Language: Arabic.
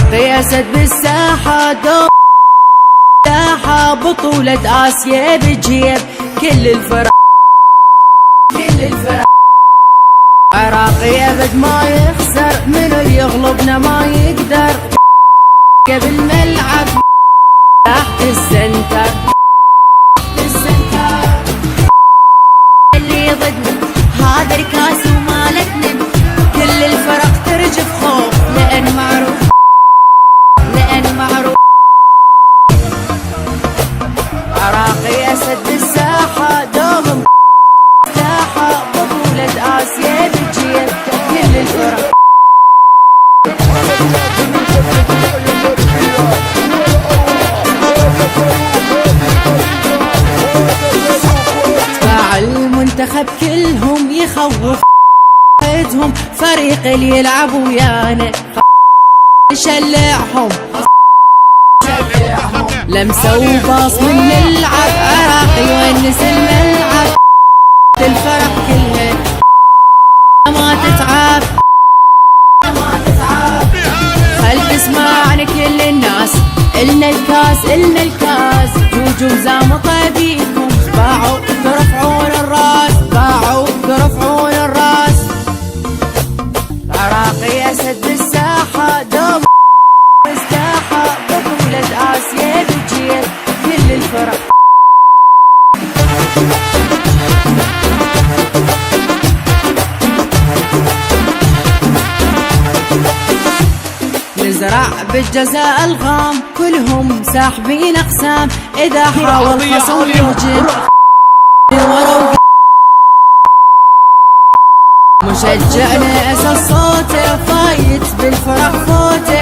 عراقي أسد بالساحة دوم ساحة بطولة آسيا بجيب كل الفرق عراقي أبد ما يخسر من اللي يغلبنا ما يقدر قبل ملعب تحت السنتر اللي ضدنا هذا الكاس ومالتنا كل الفرق ترجف خوف لأن معروف عراقي أسد بالساحة دوم ساحة بطولة آسيا بتجيب كل الفرق تباع المنتخب كلهم يخوف هم فريق اللي يلعب ويانا نشلعهم لمسة وباص من نلعب عراقي يونس الملعب الفرق كلها ما تتعب خل تسمعنا كل الناس إلنا الكاس جوجو زامطة بيكم باعوا ترفعون الراس عراقي أسد بالساحة دوم الساحة بطولة آسيا بتجيب كل الفرق نزرع بالجزاء الغام كلهم ساحبين أقسام إذا حاول خصم يهجم مشجعنا أساس صوته فايت بالفرق فوته